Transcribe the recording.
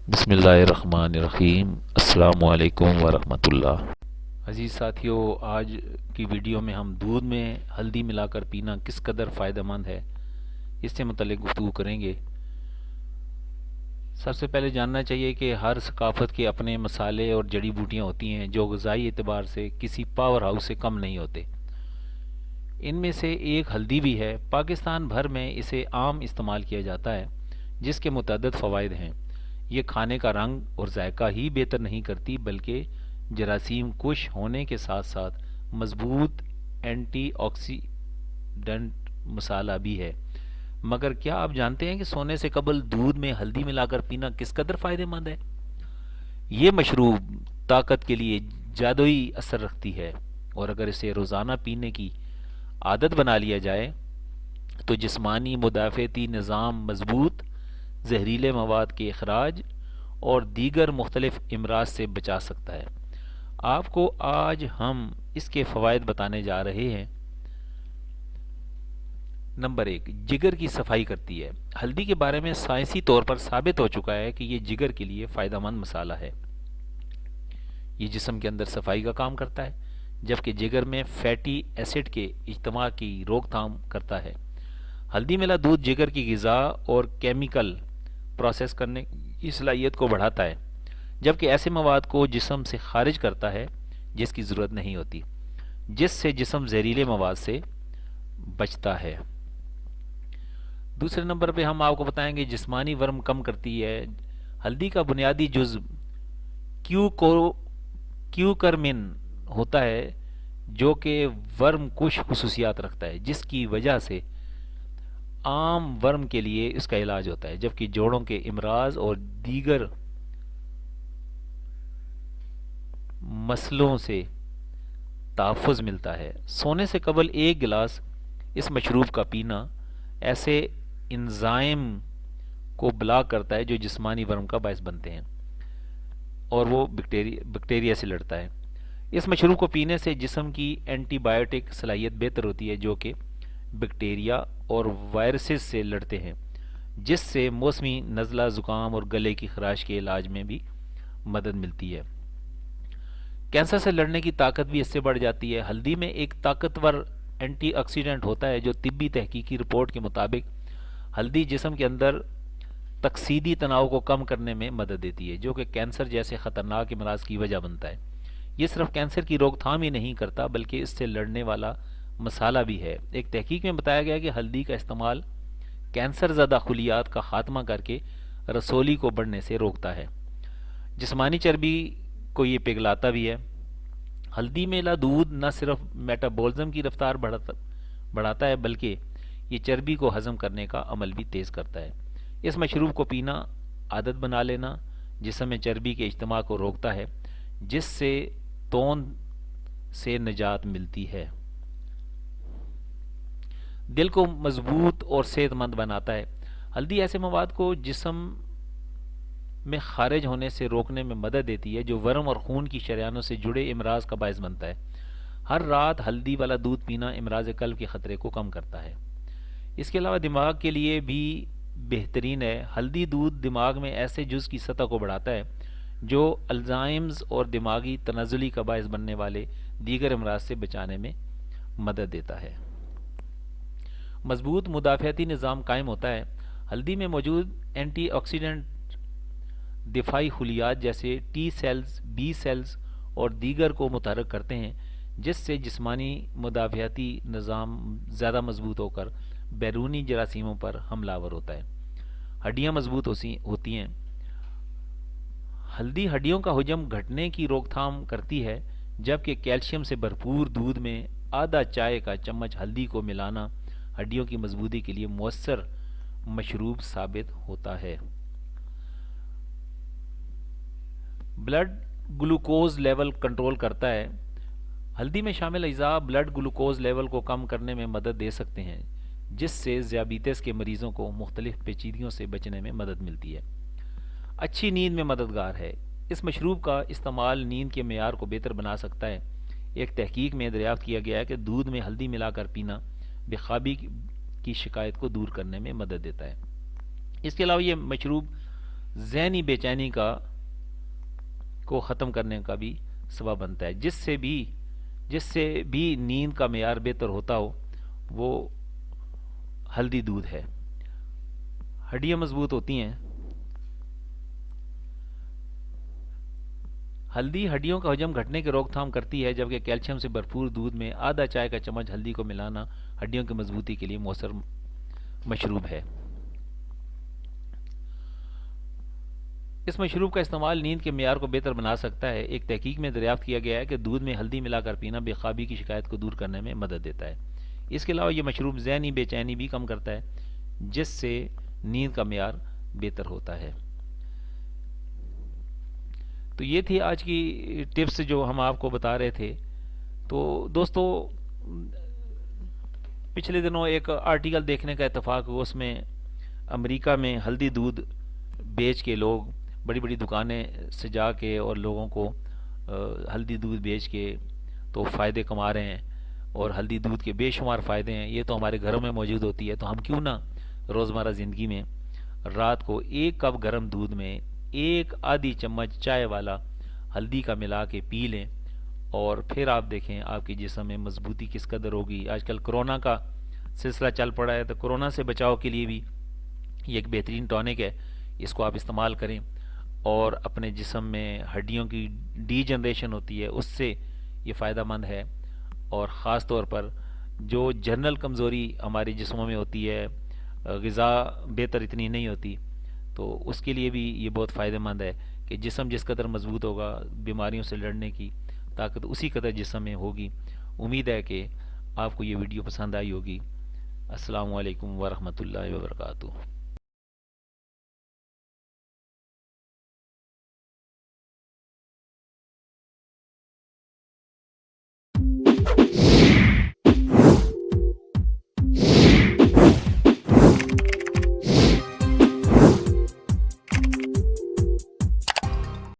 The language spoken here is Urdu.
بسم اللہ الرحمن الرحیم۔ السلام علیکم ورحمۃ اللہ۔ عزیز ساتھیو، آج کی ویڈیو میں ہم دودھ میں ہلدی ملا کر پینا کس قدر فائدہ مند ہے اس سے متعلق گفتگو کریں گے۔ سب سے پہلے جاننا چاہیے کہ ہر ثقافت کے اپنے مسالے اور جڑی بوٹیاں ہوتی ہیں جو غذائی اعتبار سے کسی پاور ہاؤس سے کم نہیں ہوتے۔ ان میں سے ایک ہلدی بھی ہے۔ پاکستان بھر میں اسے عام استعمال کیا جاتا ہے جس کے متعدد فوائد ہیں۔ یہ کھانے کا رنگ اور ذائقہ ہی بہتر نہیں کرتی بلکہ جراثیم کش ہونے کے ساتھ ساتھ مضبوط اینٹی آکسیڈنٹ مسالہ بھی ہے۔ مگر کیا آپ جانتے ہیں کہ سونے سے قبل دودھ میں ہلدی ملا کر پینا کس قدر فائدہ مند ہے؟ یہ مشروب طاقت کے لیے جادوئی اثر رکھتی ہے، اور اگر اسے روزانہ پینے کی عادت بنا لیا جائے تو جسمانی مدافعتی نظام مضبوط، زہریلے مواد کے اخراج اور دیگر مختلف امراض سے بچا سکتا ہے۔ آپ کو آج ہم اس کے فوائد بتانے جا رہے ہیں۔ نمبر 1، جگر کی صفائی کرتی ہے۔ ہلدی کے بارے میں سائنسی طور پر ثابت ہو چکا ہے کہ یہ جگر کے لیے فائدہ مند مسالہ ہے۔ یہ جسم کے اندر صفائی کا کام کرتا ہے، جبکہ جگر میں فیٹی ایسڈ کے اجتماع کی روک تھام کرتا ہے۔ ہلدی ملا دودھ جگر کی غذا اور کیمیکل پروسیس کرنے کی صلاحیت کو بڑھاتا ہے، جبکہ ایسے مواد کو جسم سے خارج کرتا ہے جس کی ضرورت نہیں ہوتی، جس سے جسم زہریلے مواد سے بچتا ہے۔ دوسرے نمبر پہ ہم آپ کو بتائیں گے جسمانی ورم کم کرتی ہے۔ ہلدی کا بنیادی جزو کیوکرمن ہوتا ہے جو کہ ورم کش خصوصیات رکھتا ہے، جس کی وجہ سے عام ورم کے لیے اس کا علاج ہوتا ہے، جبکہ جوڑوں کے امراض اور دیگر مسئلوں سے تحفظ ملتا ہے۔ سونے سے قبل ایک گلاس اس مشروب کا پینا ایسے انزائم کو بلاک کرتا ہے جو جسمانی ورم کا باعث بنتے ہیں، اور وہ بیکٹیریا سے لڑتا ہے۔ اس مشروب کو پینے سے جسم کی اینٹی بائیوٹک صلاحیت بہتر ہوتی ہے جو کہ بیکٹیریا اور وائرسز سے لڑتے ہیں، جس سے موسمی نزلہ، زکام اور گلے کی خراش کے علاج میں بھی مدد ملتی ہے۔ کینسر سے لڑنے کی طاقت بھی اس سے بڑھ جاتی ہے۔ ہلدی میں ایک طاقتور اینٹی آکسیڈنٹ ہوتا ہے جو طبی تحقیقی رپورٹ کے مطابق ہلدی جسم کے اندر تکسیدی تناؤ کو کم کرنے میں مدد دیتی ہے، جو کہ کینسر جیسے خطرناک امراض کی وجہ بنتا ہے۔ یہ صرف کینسر کی روک تھام ہی نہیں کرتا بلکہ اس سے لڑنے والا مسالہ بھی ہے۔ ایک تحقیق میں بتایا گیا کہ ہلدی کا استعمال کینسر زدہ خلیات کا خاتمہ کر کے رسولی کو بڑھنے سے روکتا ہے۔ جسمانی چربی کو یہ پگھلاتا بھی ہے۔ ہلدی ملا دودھ نہ صرف میٹابولزم کی رفتار بڑھاتا ہے بلکہ یہ چربی کو ہضم کرنے کا عمل بھی تیز کرتا ہے۔ اس مشروب کو پینا عادت بنا لینا جسم میں چربی کے اجتماع کو روکتا ہے، جس سے توند سے نجات ملتی ہے۔ دل کو مضبوط اور صحت مند بناتا ہے۔ ہلدی ایسے مواد کو جسم میں خارج ہونے سے روکنے میں مدد دیتی ہے جو ورم اور خون کی شریانوں سے جڑے امراض کا باعث بنتا ہے۔ ہر رات ہلدی والا دودھ پینا امراض قلب کے خطرے کو کم کرتا ہے۔ اس کے علاوہ دماغ کے لیے بھی بہترین ہے۔ ہلدی دودھ دماغ میں ایسے جز کی سطح کو بڑھاتا ہے جو الزائمز اور دماغی تنزلی کا باعث بننے والے دیگر امراض سے بچانے میں مدد دیتا ہے۔ مضبوط مدافعتی نظام قائم ہوتا ہے۔ ہلدی میں موجود اینٹی آکسیڈنٹ دفاعی خلیات جیسے ٹی سیلز، بی سیلز اور دیگر کو متحرک کرتے ہیں، جس سے جسمانی مدافعتی نظام زیادہ مضبوط ہو کر بیرونی جراثیموں پر حملہ آور ہوتا ہے۔ ہڈیاں مضبوط ہوتی ہیں۔ ہلدی ہڈیوں کا حجم گھٹنے کی روک تھام کرتی ہے، جبکہ کیلشیم سے بھرپور دودھ میں آدھا چائے کا چمچ ہلدی کو ملانا ہڈیوں کی مضبوطی کے لیے مؤثر مشروب ثابت ہوتا ہے۔ بلڈ گلوکوز لیول کنٹرول کرتا ہے۔ ہلدی میں شامل اجزاء بلڈ گلوکوز لیول کو کم کرنے میں مدد دے سکتے ہیں، جس سے ذیابیطس کے مریضوں کو مختلف پیچیدگیوں سے بچنے میں مدد ملتی ہے۔ اچھی نیند میں مددگار ہے۔ اس مشروب کا استعمال نیند کے معیار کو بہتر بنا سکتا ہے۔ ایک تحقیق میں دریافت کیا گیا ہے کہ دودھ میں ہلدی ملا کر پینا بے خوابی کی شکایت کو دور کرنے میں مدد دیتا ہے۔ اس کے علاوہ یہ مشروب ذہنی بے چینی کو ختم کرنے کا بھی سبب بنتا ہے. جس سے بھی نیند کا معیار بہتر ہوتا ہو وہ ہلدی دودھ ہے. ہڈیاں مضبوط ہوتی ہیں. ہلدی ہڈیوں کا حجم گھٹنے کی روک تھام کرتی ہے، جبکہ کیلشیم سے بھرپور دودھ میں آدھا چائے کا چمچ ہلدی کو ملانا ہڈیوں کی مضبوطی کے لیے مؤثر مشروب ہے. اس مشروب کا استعمال نیند کے معیار کو بہتر بنا سکتا ہے. ایک تحقیق میں دریافت کیا گیا ہے کہ دودھ میں ہلدی ملا کر پینا بے خوابی کی شکایت کو دور کرنے میں مدد دیتا ہے. اس کے علاوہ یہ مشروب ذہنی بے چینی بھی کم کرتا ہے، جس سے نیند کا معیار بہتر ہوتا ہے. تو یہ تھی آج کی ٹپس جو ہم آپ کو بتا رہے تھے. تو دوستو، پچھلے دنوں ایک آرٹیکل دیکھنے کا اتفاق ہوا. اس میں امریکہ میں ہلدی دودھ بیچ کے لوگ بڑی بڑی دکانیں سجا کے اور لوگوں کو ہلدی دودھ بیچ کے تو فائدے کما رہے ہیں، اور ہلدی دودھ کے بے شمار فائدے ہیں. یہ تو ہمارے گھروں میں موجود ہوتی ہے، تو ہم کیوں نہ روزمرہ زندگی میں رات کو ایک کپ گرم دودھ میں ایک آدھی چمچ چائے والا ہلدی کا ملا کے پی لیں، اور پھر آپ دیکھیں آپ کے جسم میں مضبوطی کس قدر ہوگی. آج کل کرونا کا سلسلہ چل پڑا ہے، تو کرونا سے بچاؤ کے لیے بھی یہ ایک بہترین ٹونک ہے. اس کو آپ استعمال کریں، اور اپنے جسم میں ہڈیوں کی ڈی جنریشن ہوتی ہے اس سے یہ فائدہ مند ہے. اور خاص طور پر جو جنرل کمزوری ہمارے جسموں میں ہوتی ہے، غذا بہتر اتنی نہیں ہوتی، تو اس کے لیے بھی یہ بہت فائدہ مند ہے کہ جسم جس قدر مضبوط ہوگا بیماریوں سے لڑنے کی طاقت اسی قدر جسم میں ہوگی. امید ہے کہ آپ کو یہ ویڈیو پسند آئی ہوگی. السلام علیکم ورحمۃ اللہ وبرکاتہ.